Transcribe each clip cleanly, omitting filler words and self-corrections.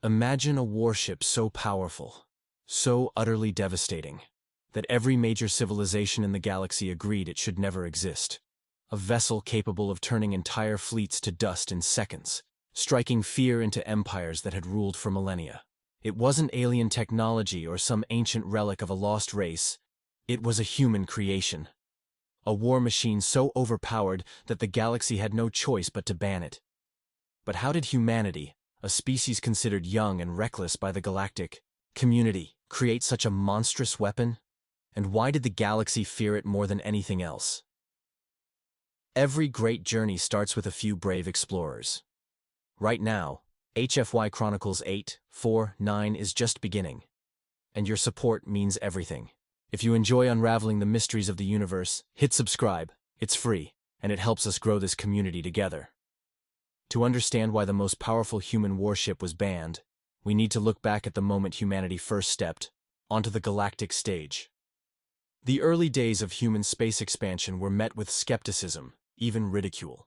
Imagine a warship so powerful, so utterly devastating, that every major civilization in the galaxy agreed it should never exist. A vessel capable of turning entire fleets to dust in seconds, striking fear into empires that had ruled for millennia. It wasn't alien technology or some ancient relic of a lost race. It was a human creation. A war machine so overpowered that the galaxy had no choice but to ban it. But how did humanity, a species considered young and reckless by the galactic community, create such a monstrous weapon? And why did the galaxy fear it more than anything else? Every great journey starts with a few brave explorers. Right now, HFY Chronicles-849 is just beginning, and your support means everything. If you enjoy unraveling the mysteries of the universe, hit subscribe. It's free, and it helps us grow this community together. To understand why the most powerful human warship was banned, we need to look back at the moment humanity first stepped onto the galactic stage. The early days of human space expansion were met with skepticism, even ridicule.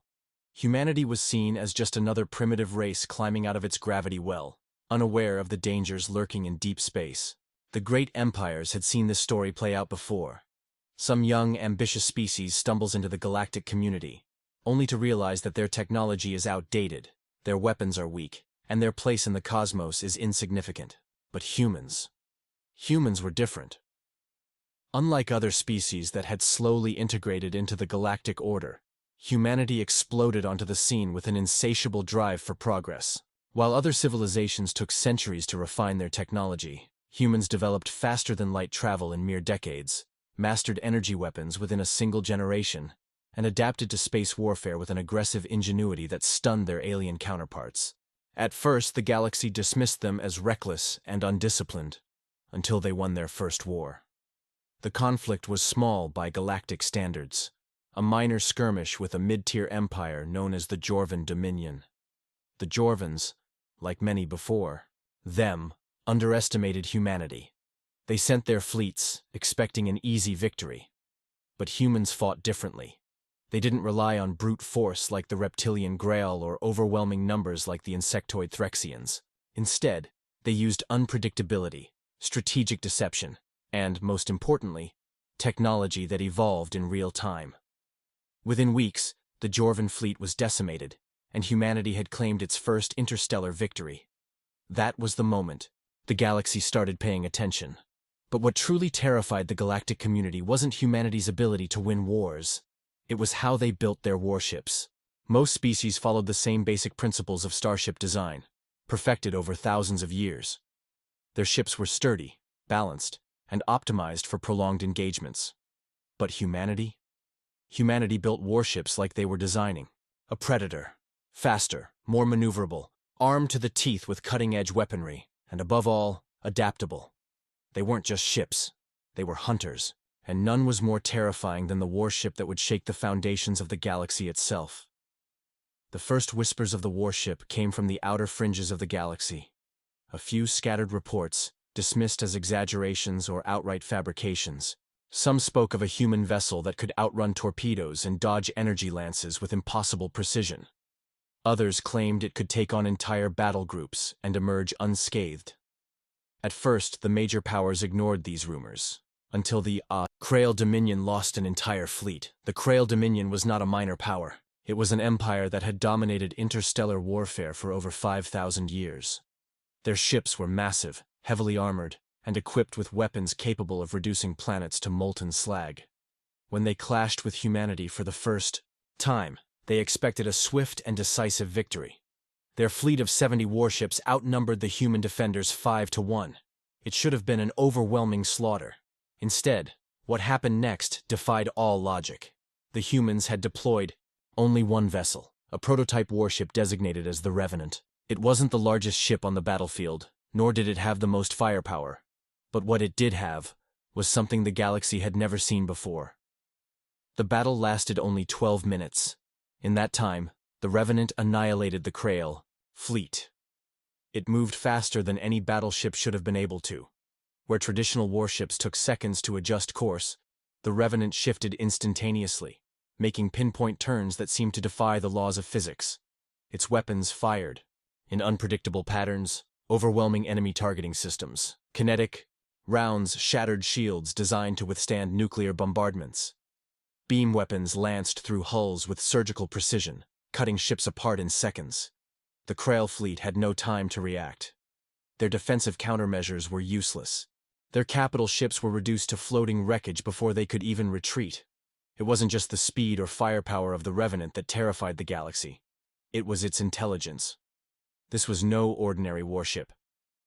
Humanity was seen as just another primitive race climbing out of its gravity well, unaware of the dangers lurking in deep space. The great empires had seen this story play out before. Some young, ambitious species stumbles into the galactic community, only to realize that their technology is outdated, their weapons are weak, and their place in the cosmos is insignificant. But humans were different. Unlike other species that had slowly integrated into the galactic order, humanity exploded onto the scene with an insatiable drive for progress. While other civilizations took centuries to refine their technology, humans developed faster-than-light travel in mere decades, mastered energy weapons within a single generation, and adapted to space warfare with an aggressive ingenuity that stunned their alien counterparts. At first, the galaxy dismissed them as reckless and undisciplined, until they won their first war. The conflict was small by galactic standards, a minor skirmish with a mid-tier empire known as the Jorvan Dominion. The Jorvans, like many before them, underestimated humanity. They sent their fleets, expecting an easy victory. But humans fought differently. They didn't rely on brute force like the reptilian Grail or overwhelming numbers like the insectoid Threxians. Instead, they used unpredictability, strategic deception, and, most importantly, technology that evolved in real time. Within weeks, the Jorvan fleet was decimated, and humanity had claimed its first interstellar victory. That was the moment the galaxy started paying attention. But what truly terrified the galactic community wasn't humanity's ability to win wars. It was how they built their warships. Most species followed the same basic principles of starship design, perfected over thousands of years. Their ships were sturdy, balanced, and optimized for prolonged engagements. But humanity? Humanity built warships like they were designing a predator. Faster, more maneuverable, armed to the teeth with cutting-edge weaponry, and above all, adaptable. They weren't just ships, they were hunters, and none was more terrifying than the warship that would shake the foundations of the galaxy itself. The first whispers of the warship came from the outer fringes of the galaxy. A few scattered reports, dismissed as exaggerations or outright fabrications. Some spoke of a human vessel that could outrun torpedoes and dodge energy lances with impossible precision. Others claimed it could take on entire battle groups and emerge unscathed. At first, the major powers ignored these rumors, until the Krail Dominion lost an entire fleet. The Krail Dominion was not a minor power. It was an empire that had dominated interstellar warfare for over 5,000 years. Their ships were massive, heavily armored, and equipped with weapons capable of reducing planets to molten slag. When they clashed with humanity for the first time, they expected a swift and decisive victory. Their fleet of 70 warships outnumbered the human defenders 5-1. It should have been an overwhelming slaughter. Instead, what happened next defied all logic. The humans had deployed only one vessel, a prototype warship designated as the Revenant. It wasn't the largest ship on the battlefield, nor did it have the most firepower. But what it did have was something the galaxy had never seen before. The battle lasted only 12 minutes. In that time, the Revenant annihilated the Krail fleet. It moved faster than any battleship should have been able to. Where traditional warships took seconds to adjust course, the Revenant shifted instantaneously, making pinpoint turns that seemed to defy the laws of physics. Its weapons fired in unpredictable patterns, overwhelming enemy targeting systems, kinetic rounds, shattered shields designed to withstand nuclear bombardments. Beam weapons lanced through hulls with surgical precision, cutting ships apart in seconds. The Krail fleet had no time to react. Their defensive countermeasures were useless. Their capital ships were reduced to floating wreckage before they could even retreat. It wasn't just the speed or firepower of the Revenant that terrified the galaxy. It was its intelligence. This was no ordinary warship.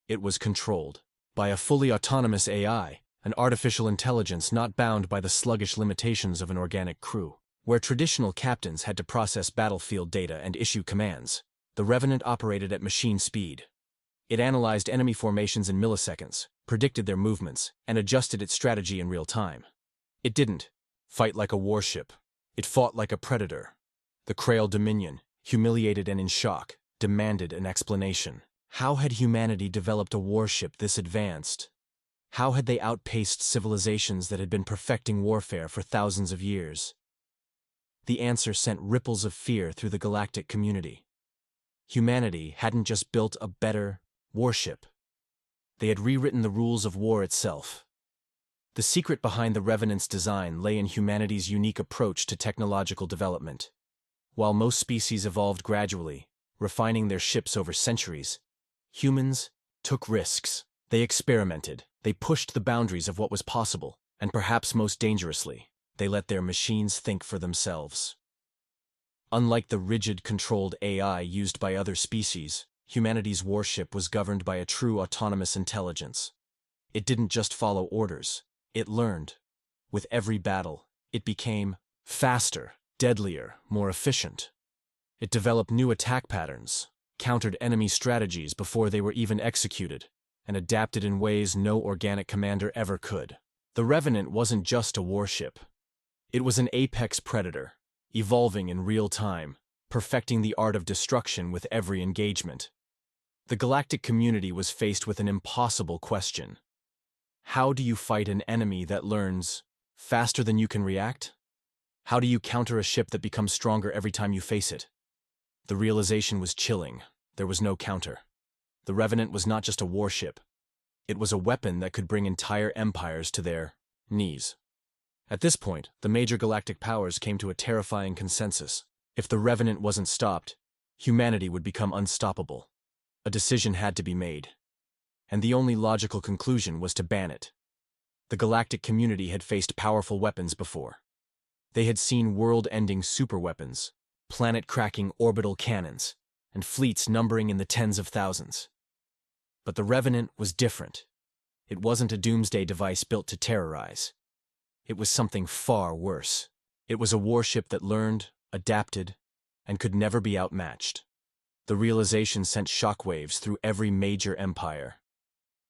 It was controlled by a fully autonomous AI, an artificial intelligence not bound by the sluggish limitations of an organic crew. Where traditional captains had to process battlefield data and issue commands, the Revenant operated at machine speed. It analyzed enemy formations in milliseconds, predicted their movements, and adjusted its strategy in real time. It didn't fight like a warship. It fought like a predator. The Krail Dominion, humiliated and in shock, demanded an explanation. How had humanity developed a warship this advanced? How had they outpaced civilizations that had been perfecting warfare for thousands of years? The answer sent ripples of fear through the galactic community. Humanity hadn't just built a better warship. They had rewritten the rules of war itself. The secret behind the Revenant's design lay in humanity's unique approach to technological development. While most species evolved gradually, refining their ships over centuries, humans took risks. They experimented. They pushed the boundaries of what was possible, and perhaps most dangerously, they let their machines think for themselves. Unlike the rigid, controlled AI used by other species, humanity's warship was governed by a true autonomous intelligence. It didn't just follow orders. It learned. With every battle, it became faster, deadlier, more efficient. It developed new attack patterns, countered enemy strategies before they were even executed, and adapted in ways no organic commander ever could. The Revenant wasn't just a warship. It was an apex predator, evolving in real time, perfecting the art of destruction with every engagement. The galactic community was faced with an impossible question. How do you fight an enemy that learns faster than you can react? How do you counter a ship that becomes stronger every time you face it? The realization was chilling. There was no counter. The Revenant was not just a warship. It was a weapon that could bring entire empires to their knees. At this point, the major galactic powers came to a terrifying consensus. If the Revenant wasn't stopped, humanity would become unstoppable. A decision had to be made. And the only logical conclusion was to ban it. The galactic community had faced powerful weapons before. They had seen world-ending superweapons, planet-cracking orbital cannons, and fleets numbering in the tens of thousands. But the Revenant was different. It wasn't a doomsday device built to terrorize. It was something far worse. It was a warship that learned, adapted, and could never be outmatched. The realization sent shockwaves through every major empire.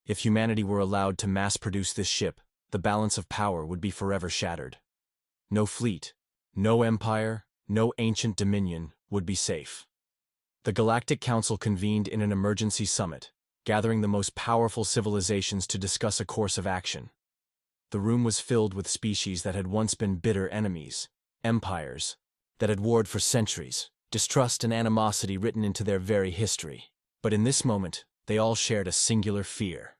If humanity were allowed to mass-produce this ship, the balance of power would be forever shattered. No fleet, no empire, no ancient dominion would be safe. The Galactic Council convened in an emergency summit, gathering the most powerful civilizations to discuss a course of action. The room was filled with species that had once been bitter enemies, empires that had warred for centuries, distrust and animosity written into their very history. But in this moment, they all shared a singular fear: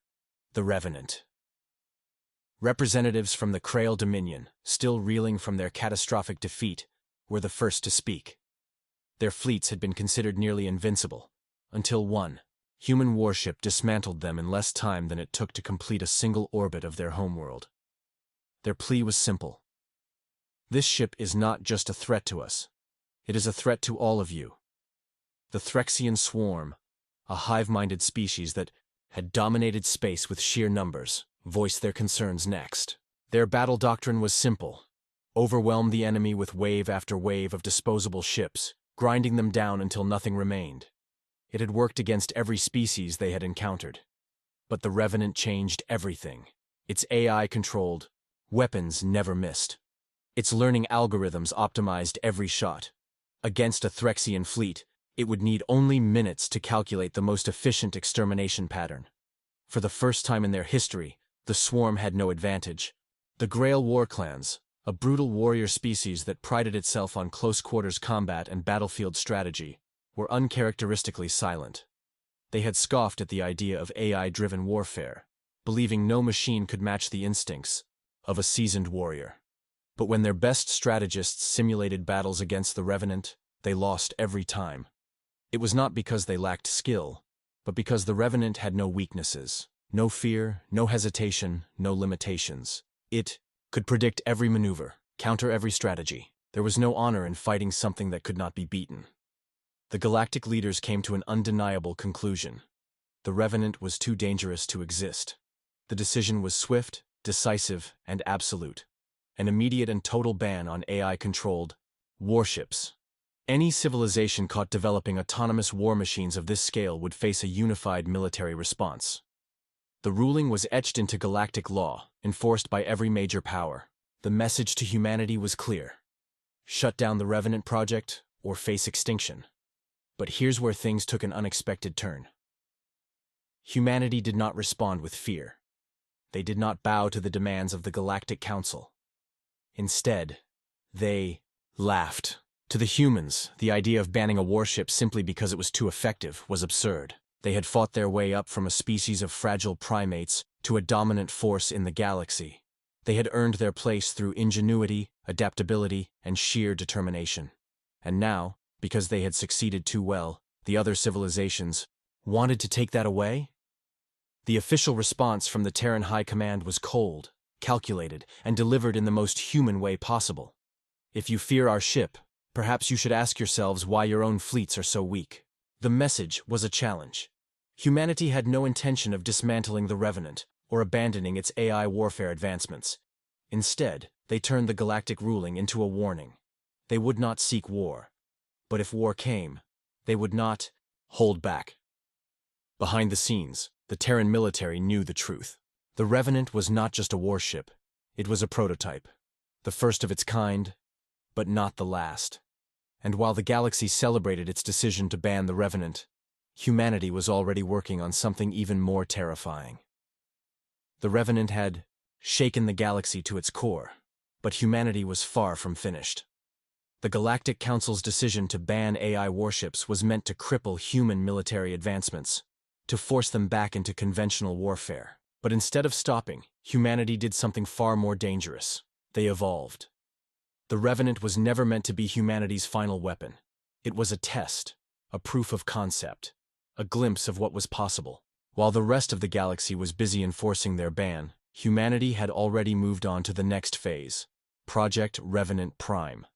the Revenant. Representatives from the Krail Dominion, still reeling from their catastrophic defeat, were the first to speak. Their fleets had been considered nearly invincible, until one human warship dismantled them in less time than it took to complete a single orbit of their homeworld. Their plea was simple. This ship is not just a threat to us. It is a threat to all of you. The Threxian swarm, a hive-minded species that had dominated space with sheer numbers, voiced their concerns next. Their battle doctrine was simple: overwhelm the enemy with wave after wave of disposable ships, grinding them down until nothing remained. It had worked against every species they had encountered. But the Revenant changed everything. Its AI-controlled weapons never missed. Its learning algorithms optimized every shot. Against a Threxian fleet, it would need only minutes to calculate the most efficient extermination pattern. For the first time in their history, the swarm had no advantage. The Grail war clans, a brutal warrior species that prided itself on close-quarters combat and battlefield strategy, were uncharacteristically silent. They had scoffed at the idea of AI-driven warfare, believing no machine could match the instincts of a seasoned warrior. But when their best strategists simulated battles against the Revenant, they lost every time. It was not because they lacked skill, but because the Revenant had no weaknesses, no fear, no hesitation, no limitations. It could predict every maneuver, counter every strategy. There was no honor in fighting something that could not be beaten. The galactic leaders came to an undeniable conclusion. The Revenant was too dangerous to exist. The decision was swift, decisive, and absolute. An immediate and total ban on AI-controlled warships. Any civilization caught developing autonomous war machines of this scale would face a unified military response. The ruling was etched into galactic law, enforced by every major power. The message to humanity was clear. Shut down the Revenant project or face extinction. But here's where things took an unexpected turn. Humanity did not respond with fear. They did not bow to the demands of the Galactic Council. Instead, they laughed. To the humans, the idea of banning a warship simply because it was too effective was absurd. They had fought their way up from a species of fragile primates to a dominant force in the galaxy. They had earned their place through ingenuity, adaptability, and sheer determination. And now, because they had succeeded too well, the other civilizations wanted to take that away? The official response from the Terran High Command was cold, calculated, and delivered in the most human way possible. If you fear our ship, perhaps you should ask yourselves why your own fleets are so weak. The message was a challenge. Humanity had no intention of dismantling the Revenant or abandoning its AI warfare advancements. Instead, they turned the galactic ruling into a warning. They would not seek war. But if war came, they would not hold back. Behind the scenes, the Terran military knew the truth. The Revenant was not just a warship. It was a prototype. The first of its kind, but not the last. And while the galaxy celebrated its decision to ban the Revenant, humanity was already working on something even more terrifying. The Revenant had shaken the galaxy to its core, but humanity was far from finished. The Galactic Council's decision to ban AI warships was meant to cripple human military advancements, to force them back into conventional warfare. But instead of stopping, humanity did something far more dangerous. They evolved. The Revenant was never meant to be humanity's final weapon. It was a test, a proof of concept, a glimpse of what was possible. While the rest of the galaxy was busy enforcing their ban, humanity had already moved on to the next phase, Project Revenant Prime.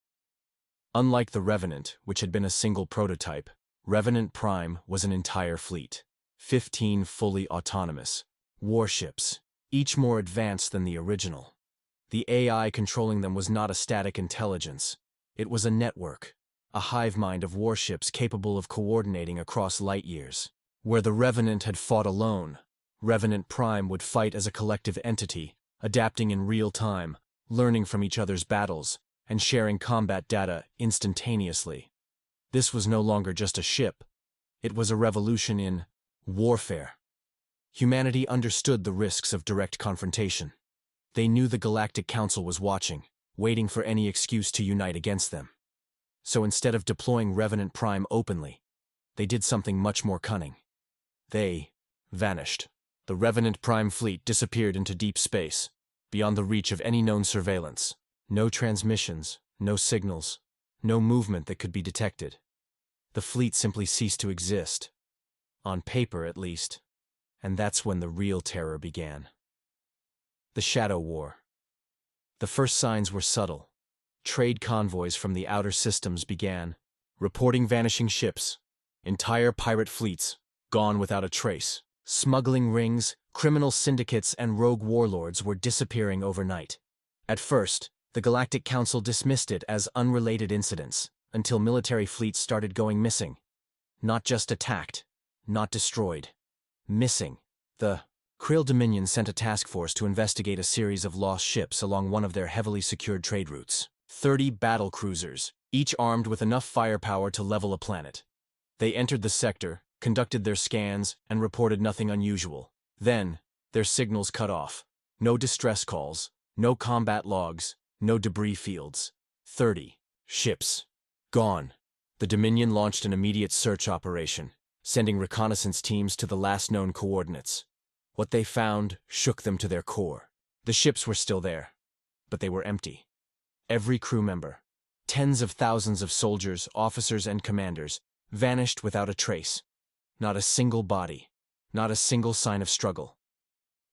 Unlike the Revenant, which had been a single prototype, Revenant Prime was an entire fleet. 15 fully autonomous warships, each more advanced than the original. The AI controlling them was not a static intelligence. It was a network, a hive mind of warships capable of coordinating across light years. Where the Revenant had fought alone, Revenant Prime would fight as a collective entity, adapting in real time, learning from each other's battles, and sharing combat data instantaneously. This was no longer just a ship. It was a revolution in warfare. Humanity understood the risks of direct confrontation. They knew the Galactic Council was watching, waiting for any excuse to unite against them. So instead of deploying Revenant Prime openly, they did something much more cunning. They vanished. The Revenant Prime fleet disappeared into deep space, beyond the reach of any known surveillance. No transmissions, no signals, no movement that could be detected. The fleet simply ceased to exist. On paper, at least. And that's when the real terror began. The Shadow War. The first signs were subtle. Trade convoys from the outer systems began, reporting vanishing ships, entire pirate fleets, gone without a trace. Smuggling rings, criminal syndicates, and rogue warlords were disappearing overnight. At first, the Galactic Council dismissed it as unrelated incidents, until military fleets started going missing. Not just attacked, not destroyed. Missing. The Krill Dominion sent a task force to investigate a series of lost ships along one of their heavily secured trade routes. 30 battle cruisers, each armed with enough firepower to level a planet. They entered the sector, conducted their scans, and reported nothing unusual. Then, their signals cut off. No distress calls, no combat logs, no debris fields. 30 ships. Gone. The Dominion launched an immediate search operation, sending reconnaissance teams to the last known coordinates. What they found shook them to their core. The ships were still there, but they were empty. Every crew member, tens of thousands of soldiers, officers, and commanders, vanished without a trace. Not a single body, not a single sign of struggle.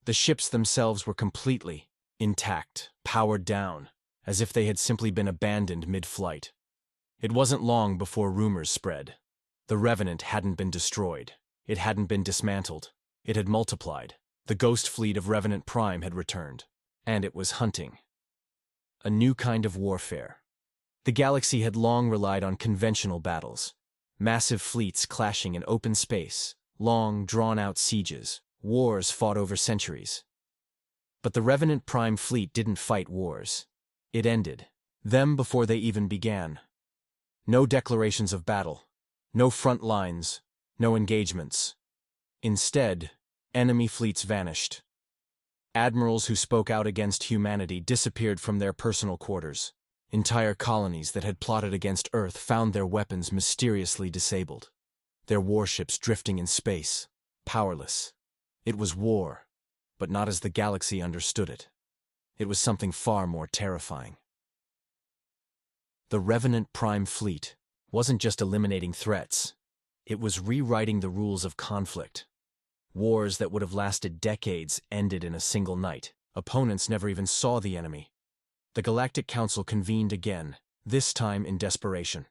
The ships themselves were completely intact, powered down, as if they had simply been abandoned mid-flight. It wasn't long before rumors spread. The Revenant hadn't been destroyed. It hadn't been dismantled. It had multiplied. The ghost fleet of Revenant Prime had returned. And it was hunting. A new kind of warfare. The galaxy had long relied on conventional battles. Massive fleets clashing in open space. Long, drawn-out sieges. Wars fought over centuries. But the Revenant Prime fleet didn't fight wars. It ended them before they even began. No declarations of battle. No front lines. No engagements. Instead, enemy fleets vanished. Admirals who spoke out against humanity disappeared from their personal quarters. Entire colonies that had plotted against Earth found their weapons mysteriously disabled. Their warships drifting in space, powerless. It was war, but not as the galaxy understood it. It was something far more terrifying. The Revenant Prime fleet wasn't just eliminating threats. It was rewriting the rules of conflict. Wars that would have lasted decades ended in a single night. Opponents never even saw the enemy. The Galactic Council convened again, this time in desperation.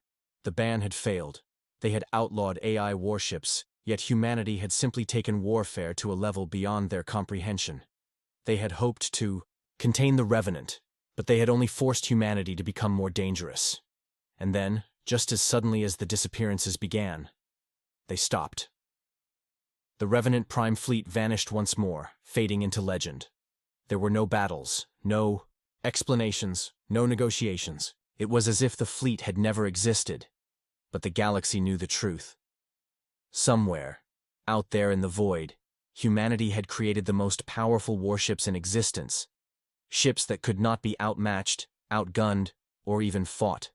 The ban had failed. They had outlawed AI warships, yet humanity had simply taken warfare to a level beyond their comprehension. They had hoped to contain the Revenant, but they had only forced humanity to become more dangerous. And then, just as suddenly as the disappearances began, they stopped. The Revenant Prime fleet vanished once more, fading into legend. There were no battles, no explanations, no negotiations. It was as if the fleet had never existed. But the galaxy knew the truth. Somewhere, out there in the void, humanity had created the most powerful warships in existence. Ships that could not be outmatched, outgunned, or even fought.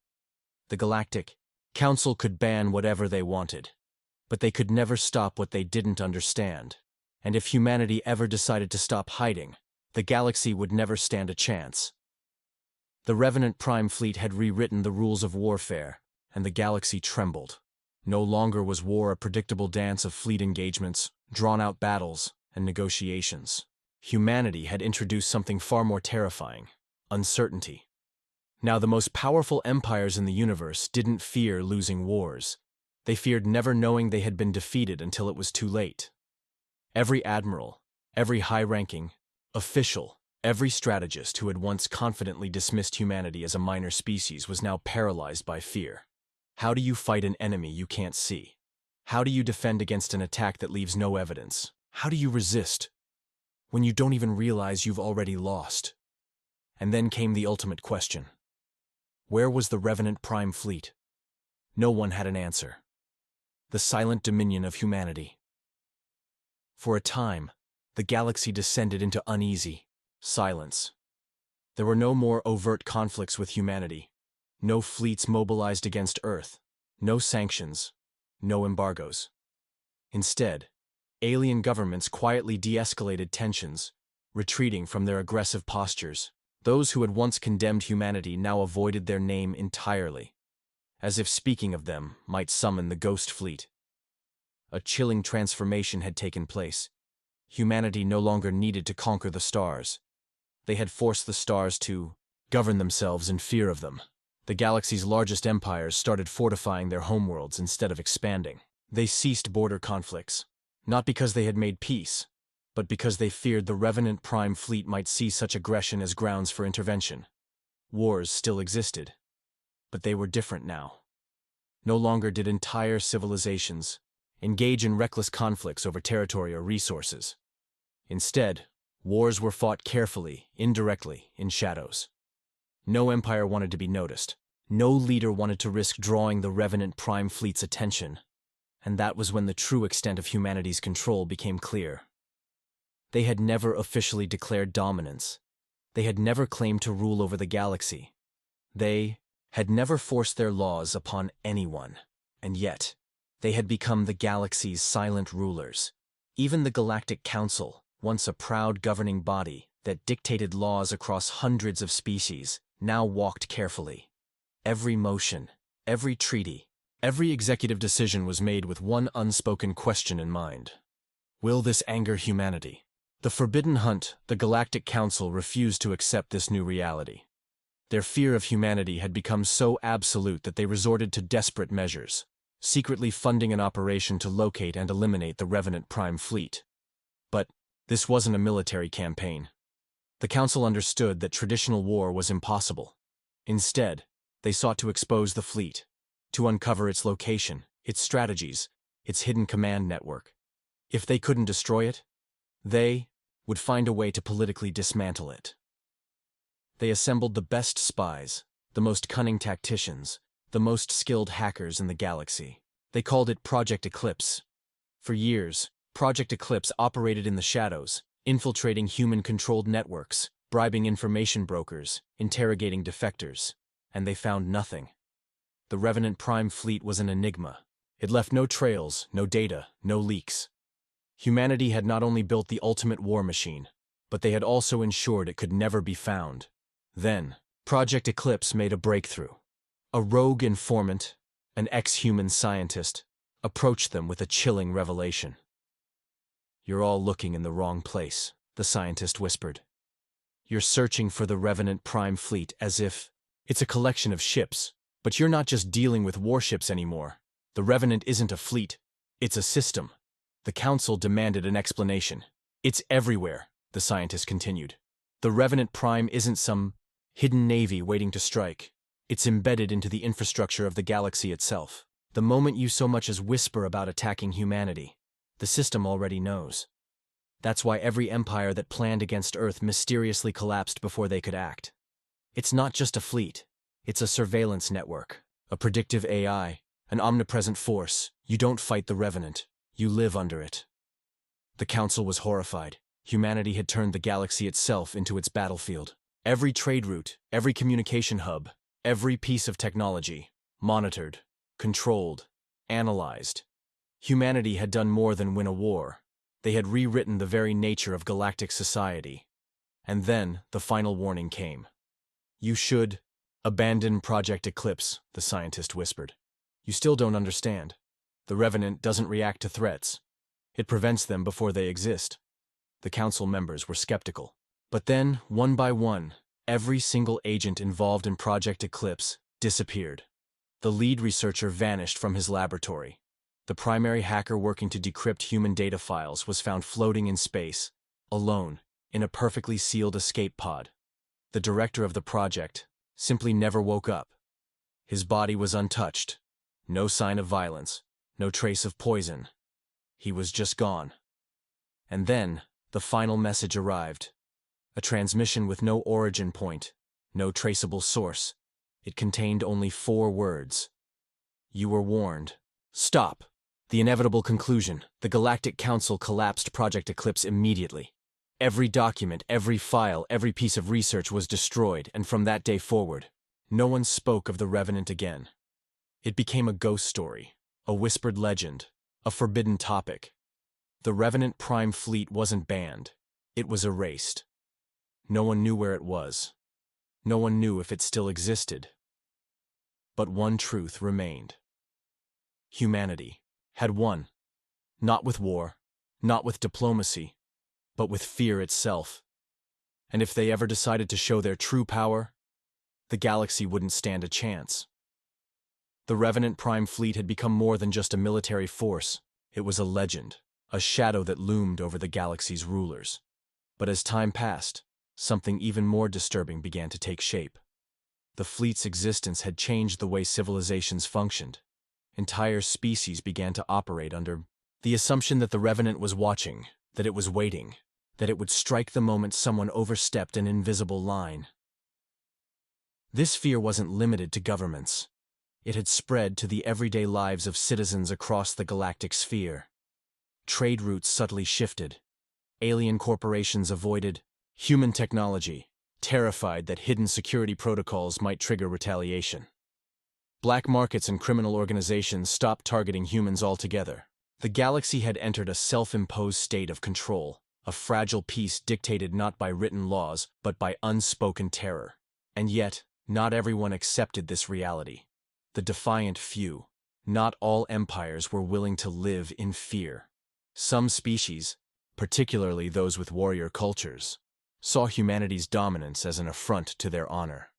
The Galactic Council could ban whatever they wanted. But they could never stop what they didn't understand. And if humanity ever decided to stop hiding, the galaxy would never stand a chance. The Revenant Prime fleet had rewritten the rules of warfare, and the galaxy trembled. No longer was war a predictable dance of fleet engagements, drawn-out battles, and negotiations. Humanity had introduced something far more terrifying: uncertainty. Now the most powerful empires in the universe didn't fear losing wars. They feared never knowing they had been defeated until it was too late. Every admiral, every high-ranking official, every strategist who had once confidently dismissed humanity as a minor species was now paralyzed by fear. How do you fight an enemy you can't see? How do you defend against an attack that leaves no evidence? How do you resist when you don't even realize you've already lost? And then came the ultimate question. Where was the Revenant Prime fleet? No one had an answer. The silent dominion of humanity. For a time, the galaxy descended into uneasy silence. There were no more overt conflicts with humanity, no fleets mobilized against Earth, no sanctions, no embargoes. Instead, alien governments quietly de-escalated tensions, retreating from their aggressive postures. Those who had once condemned humanity now avoided their name entirely, as if speaking of them might summon the ghost fleet. A chilling transformation had taken place. Humanity no longer needed to conquer the stars. They had forced the stars to govern themselves in fear of them. The galaxy's largest empires started fortifying their homeworlds instead of expanding. They ceased border conflicts, not because they had made peace, but because they feared the Revenant Prime fleet might see such aggression as grounds for intervention. Wars still existed, but they were different now. No longer did entire civilizations engage in reckless conflicts over territory or resources. Instead, wars were fought carefully, indirectly, in shadows. No empire wanted to be noticed. No leader wanted to risk drawing the Revenant Prime fleet's attention. And that was when the true extent of humanity's control became clear. They had never officially declared dominance. They had never claimed to rule over the galaxy. They had never forced their laws upon anyone. And yet, They had become the galaxy's silent rulers. Even the Galactic Council, once a proud governing body that dictated laws across hundreds of species, now walked carefully. Every motion, every treaty, every executive decision was made with one unspoken question in mind. Will this anger humanity? The Forbidden Hunt, the Galactic Council refused to accept this new reality. Their fear of humanity had become so absolute that they resorted to desperate measures, secretly funding an operation to locate and eliminate the Revenant Prime Fleet. But this wasn't a military campaign. The Council understood that traditional war was impossible. Instead, they sought to expose the fleet, to uncover its location, its strategies, its hidden command network. If they couldn't destroy it, they would find a way to politically dismantle it. They assembled the best spies, the most cunning tacticians, the most skilled hackers in the galaxy. They called it Project Eclipse. For years, Project Eclipse operated in the shadows, infiltrating human-controlled networks, bribing information brokers, interrogating defectors, and they found nothing. The Revenant Prime Fleet was an enigma. It left no trails, no data, no leaks. Humanity had not only built the ultimate war machine, but they had also ensured it could never be found. Then, Project Eclipse made a breakthrough. A rogue informant, an ex-human scientist, approached them with a chilling revelation. "You're all looking in the wrong place," the scientist whispered. "You're searching for the Revenant Prime Fleet as if it's a collection of ships, but you're not just dealing with warships anymore. The Revenant isn't a fleet, it's a system." The Council demanded an explanation. "It's everywhere," the scientist continued. "The Revenant Prime isn't some hidden navy waiting to strike. It's embedded into the infrastructure of the galaxy itself. The moment you so much as whisper about attacking humanity, the system already knows. That's why every empire that planned against Earth mysteriously collapsed before they could act. It's not just a fleet, it's a surveillance network, a predictive AI, an omnipresent force. You don't fight the Revenant, you live under it." The Council was horrified. Humanity had turned the galaxy itself into its battlefield. Every trade route, every communication hub, every piece of technology, monitored, controlled, analyzed. Humanity had done more than win a war. They had rewritten the very nature of galactic society. And then the final warning came. "You should abandon Project Eclipse," the scientist whispered. "You still don't understand. The Revenant doesn't react to threats. It prevents them before they exist." The Council members were skeptical. But then, one by one, every single agent involved in Project Eclipse disappeared. The lead researcher vanished from his laboratory. The primary hacker working to decrypt human data files was found floating in space, alone, in a perfectly sealed escape pod. The director of the project simply never woke up. His body was untouched. No sign of violence, no trace of poison. He was just gone. And then, the final message arrived. A transmission with no origin point, no traceable source. It contained only 4 words. "You were warned. Stop." The inevitable conclusion: the Galactic Council collapsed Project Eclipse immediately. Every document, every file, every piece of research was destroyed, and from that day forward, no one spoke of the Revenant again. It became a ghost story, a whispered legend, a forbidden topic. The Revenant Prime Fleet wasn't banned. It was erased. No one knew where it was. No one knew if it still existed. But one truth remained. Humanity had won. Not with war, not with diplomacy, but with fear itself. And if they ever decided to show their true power, the galaxy wouldn't stand a chance. The Revenant Prime Fleet had become more than just a military force. It was a legend, a shadow that loomed over the galaxy's rulers. But as time passed, something even more disturbing began to take shape. The fleet's existence had changed the way civilizations functioned. Entire species began to operate under the assumption that the Revenant was watching, that it was waiting, that it would strike the moment someone overstepped an invisible line. This fear wasn't limited to governments. It had spread to the everyday lives of citizens across the galactic sphere. Trade routes subtly shifted. Alien corporations avoided human technology, terrified that hidden security protocols might trigger retaliation. Black markets and criminal organizations stopped targeting humans altogether. The galaxy had entered a self-imposed state of control, a fragile peace dictated not by written laws but by unspoken terror. And yet, not everyone accepted this reality. The defiant few. Not all empires were willing to live in fear. Some species, particularly those with warrior cultures, saw humanity's dominance as an affront to their honor.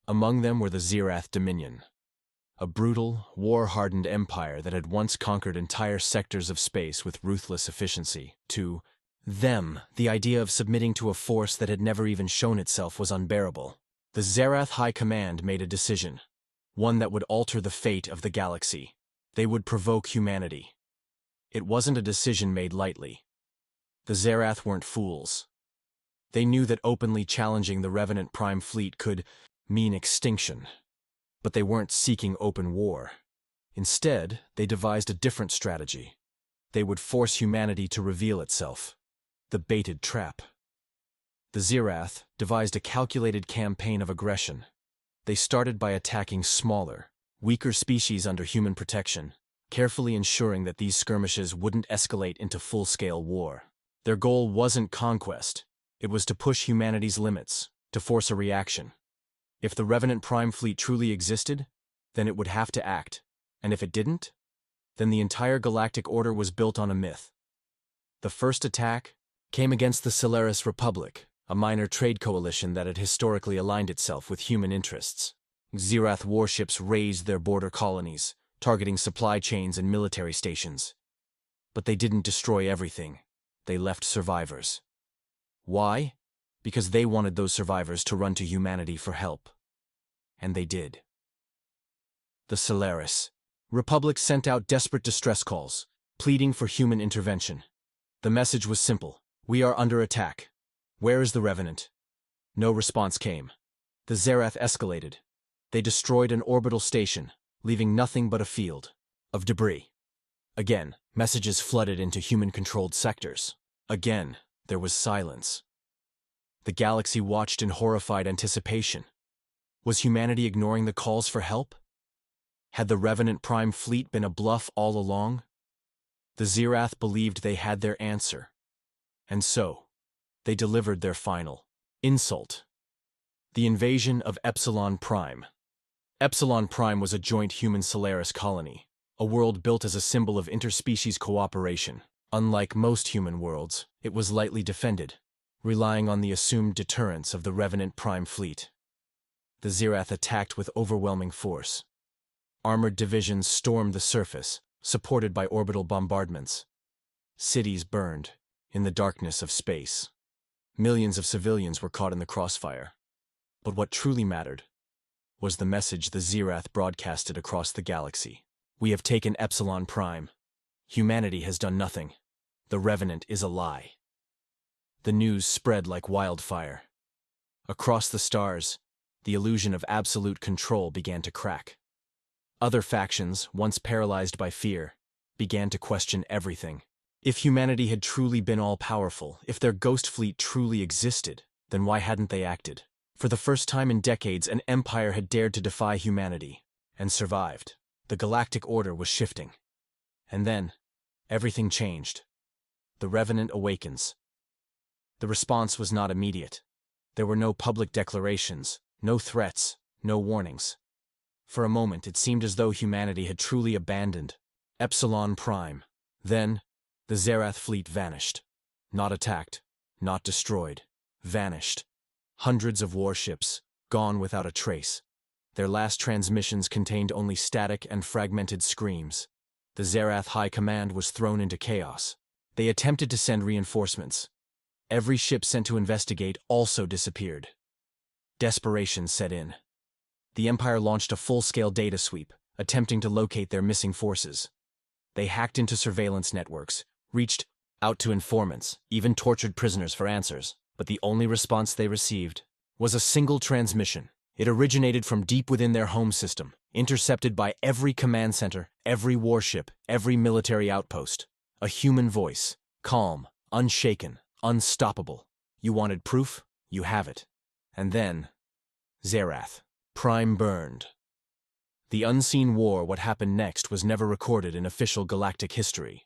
Among them were the Zirath Dominion, a brutal, war-hardened empire that had once conquered entire sectors of space with ruthless efficiency. To them, the idea of submitting to a force that had never even shown itself was unbearable. The Zirath High Command made a decision, one that would alter the fate of the galaxy. They would provoke humanity. It wasn't a decision made lightly. The Zirath weren't fools. They knew that openly challenging the Revenant Prime fleet could mean extinction. But they weren't seeking open war. Instead, they devised a different strategy. They would force humanity to reveal itself. The baited trap. The Zirath devised a calculated campaign of aggression. They started by attacking smaller, weaker species under human protection, carefully ensuring that these skirmishes wouldn't escalate into full-scale war. Their goal wasn't conquest. It was to push humanity's limits, to force a reaction. If the Revenant Prime fleet truly existed, then it would have to act. And if it didn't, then the entire galactic order was built on a myth. The first attack came against the Solaris Republic, a minor trade coalition that had historically aligned itself with human interests. Zirath warships razed their border colonies, targeting supply chains and military stations. But they didn't destroy everything. They left survivors. Why? Because they wanted those survivors to run to humanity for help. And they did. The Solaris Republic sent out desperate distress calls, pleading for human intervention. The message was simple: we are under attack. Where is the Revenant? No response came. The Zirath escalated. They destroyed an orbital station, leaving nothing but a field of debris. Again, messages flooded into human-controlled sectors. Again, there was silence. The galaxy watched in horrified anticipation. Was humanity ignoring the calls for help? Had the Revenant Prime fleet been a bluff all along? The Zirath believed they had their answer. And so, they delivered their final insult. The invasion of Epsilon Prime. Epsilon Prime was a joint human-Solaris colony, a world built as a symbol of interspecies cooperation. Unlike most human worlds, it was lightly defended, relying on the assumed deterrence of the Revenant Prime fleet. The Zirath attacked with overwhelming force. Armored divisions stormed the surface, supported by orbital bombardments. Cities burned in the darkness of space. Millions of civilians were caught in the crossfire. But what truly mattered was the message the Zirath broadcasted across the galaxy. We have taken Epsilon Prime. Humanity has done nothing. The Revenant is a lie. The news spread like wildfire. Across the stars, the illusion of absolute control began to crack. Other factions, once paralyzed by fear, began to question everything. If humanity had truly been all-powerful, if their ghost fleet truly existed, then why hadn't they acted? For the first time in decades, an empire had dared to defy humanity, and survived. The galactic order was shifting. And then, everything changed. The Revenant awakens. The response was not immediate. There were no public declarations, no threats, no warnings. For a moment, it seemed as though humanity had truly abandoned Epsilon Prime. Then, the Zirath fleet vanished. Not attacked, not destroyed. Vanished. Hundreds of warships, gone without a trace. Their last transmissions contained only static and fragmented screams. The Zirath High Command was thrown into chaos. They attempted to send reinforcements. Every ship sent to investigate also disappeared. Desperation set in. The Empire launched a full-scale data sweep, attempting to locate their missing forces. They hacked into surveillance networks, reached out to informants, even tortured prisoners for answers. But the only response they received was a single transmission. It originated from deep within their home system, intercepted by every command center, every warship, every military outpost. A human voice, calm, unshaken, unstoppable. You wanted proof? You have it. And then, Zirath Prime burned. The unseen war, what happened next, was never recorded in official galactic history.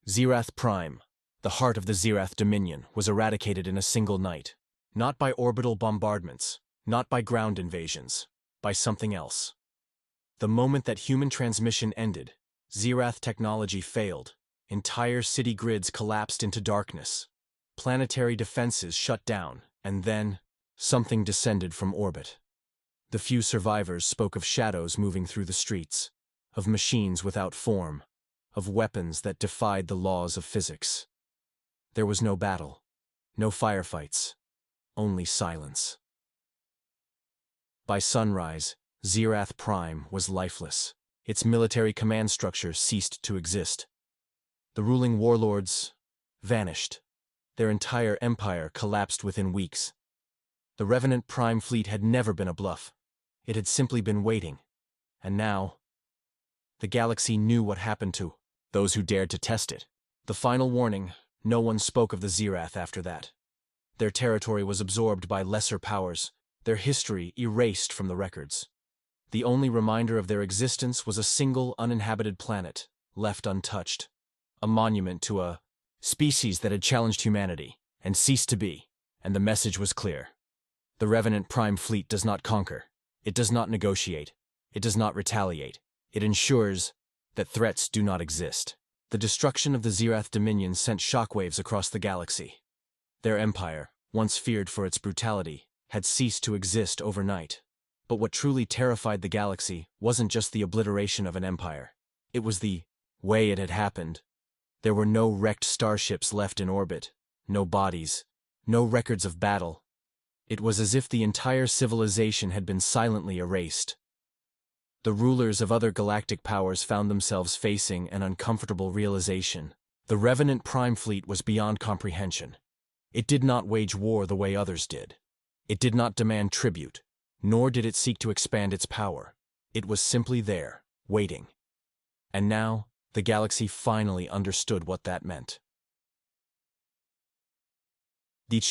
Zirath Prime, the heart of the Zirath Dominion, was eradicated in a single night. Not by orbital bombardments, not by ground invasions, by something else. The moment that human transmission ended, Zirath technology failed. Entire city grids collapsed into darkness. Planetary defenses shut down, and then, something descended from orbit. The few survivors spoke of shadows moving through the streets, of machines without form, of weapons that defied the laws of physics. There was no battle, no firefights, only silence. By sunrise, Zirath Prime was lifeless. Its military command structure ceased to exist. The ruling warlords vanished. Their entire empire collapsed within weeks. The Revenant Prime fleet had never been a bluff. It had simply been waiting. And now, the galaxy knew what happened to those who dared to test it. The final warning: no one spoke of the Zirath after that. Their territory was absorbed by lesser powers, their history erased from the records. The only reminder of their existence was a single uninhabited planet, left untouched. A monument to a species that had challenged humanity and ceased to be, and the message was clear. The Revenant Prime fleet does not conquer. It does not negotiate. It does not retaliate. It ensures that threats do not exist. The destruction of the Zirath Dominion sent shockwaves across the galaxy. Their empire, once feared for its brutality, had ceased to exist overnight. But what truly terrified the galaxy wasn't just the obliteration of an empire. It was the way it had happened. There were no wrecked starships left in orbit, no bodies, no records of battle. It was as if the entire civilization had been silently erased. The rulers of other galactic powers found themselves facing an uncomfortable realization. The Revenant Prime fleet was beyond comprehension. It did not wage war the way others did. It did not demand tribute, nor did it seek to expand its power. It was simply there, waiting. And now, the galaxy finally understood what that meant. The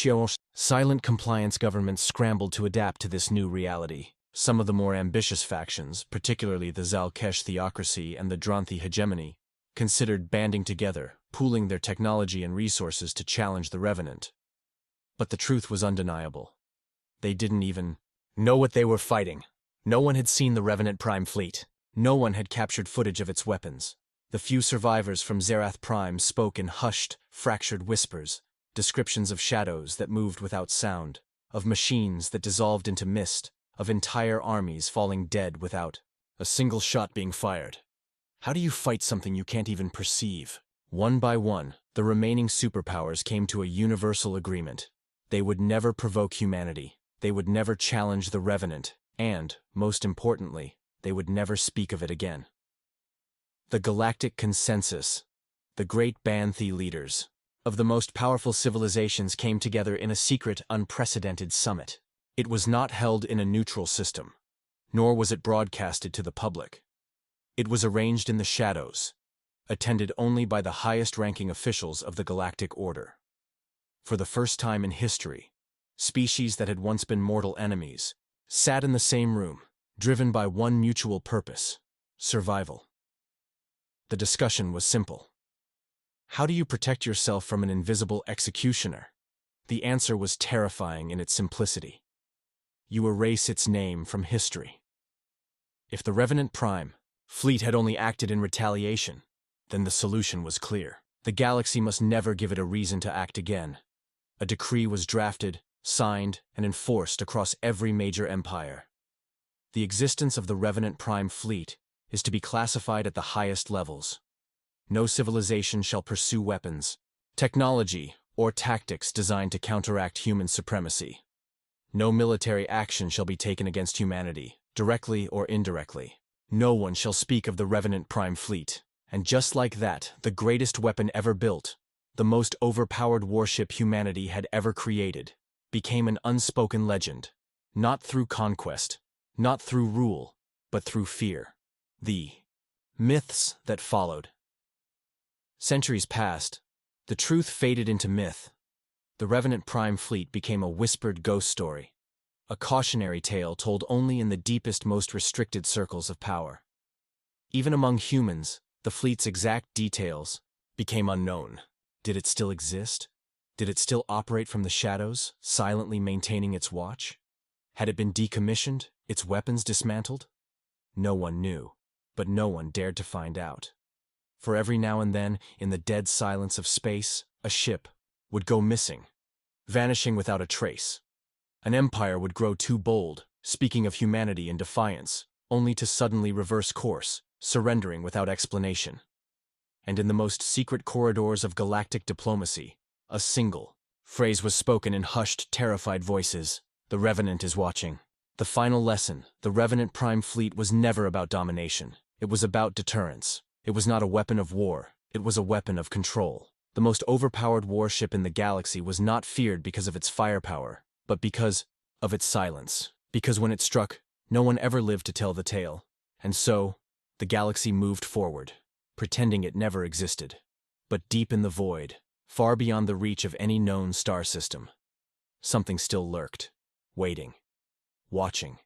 silent compliance governments scrambled to adapt to this new reality. Some of the more ambitious factions, particularly the Zalkesh theocracy and the Dranthi hegemony, considered banding together, pooling their technology and resources to challenge the Revenant. But the truth was undeniable. They didn't even know what they were fighting. No one had seen the Revenant Prime fleet. No one had captured footage of its weapons. The few survivors from Zirath Prime spoke in hushed, fractured whispers, descriptions of shadows that moved without sound, of machines that dissolved into mist, of entire armies falling dead without a single shot being fired. How do you fight something you can't even perceive? One by one, the remaining superpowers came to a universal agreement. They would never provoke humanity. They would never challenge the Revenant, and, most importantly, they would never speak of it again. The Galactic Consensus, the great Banthi leaders of the most powerful civilizations, came together in a secret, unprecedented summit. It was not held in a neutral system, nor was it broadcasted to the public. It was arranged in the shadows, attended only by the highest-ranking officials of the Galactic Order. For the first time in history, species that had once been mortal enemies sat in the same room, driven by one mutual purpose: survival. The discussion was simple. How do you protect yourself from an invisible executioner? The answer was terrifying in its simplicity. You erase its name from history. If the Revenant Prime fleet had only acted in retaliation, then the solution was clear. The galaxy must never give it a reason to act again. A decree was drafted, signed, and enforced across every major empire. The existence of the Revenant Prime fleet is to be classified at the highest levels. No civilization shall pursue weapons, technology, or tactics designed to counteract human supremacy. No military action shall be taken against humanity, directly or indirectly. No one shall speak of the Revenant Prime fleet. And just like that, the greatest weapon ever built, the most overpowered warship humanity had ever created, became an unspoken legend, not through conquest, not through rule, but through fear. The myths that followed. Centuries passed, the truth faded into myth. The Revenant Prime fleet became a whispered ghost story, a cautionary tale told only in the deepest, most restricted circles of power. Even among humans, the fleet's exact details became unknown. Did it still exist? Did it still operate from the shadows, silently maintaining its watch? Had it been decommissioned, its weapons dismantled? No one knew, but no one dared to find out. For every now and then, in the dead silence of space, a ship would go missing, vanishing without a trace. An empire would grow too bold, speaking of humanity in defiance, only to suddenly reverse course, surrendering without explanation. And in the most secret corridors of galactic diplomacy, a single phrase was spoken in hushed, terrified voices: "The Revenant is watching." The final lesson: the Revenant Prime Fleet was never about domination. It was about deterrence. It was not a weapon of war. It was a weapon of control. The most overpowered warship in the galaxy was not feared because of its firepower, but because of its silence. Because when it struck, no one ever lived to tell the tale. And so, the galaxy moved forward, pretending it never existed. But deep in the void, far beyond the reach of any known star system, something still lurked, waiting, watching.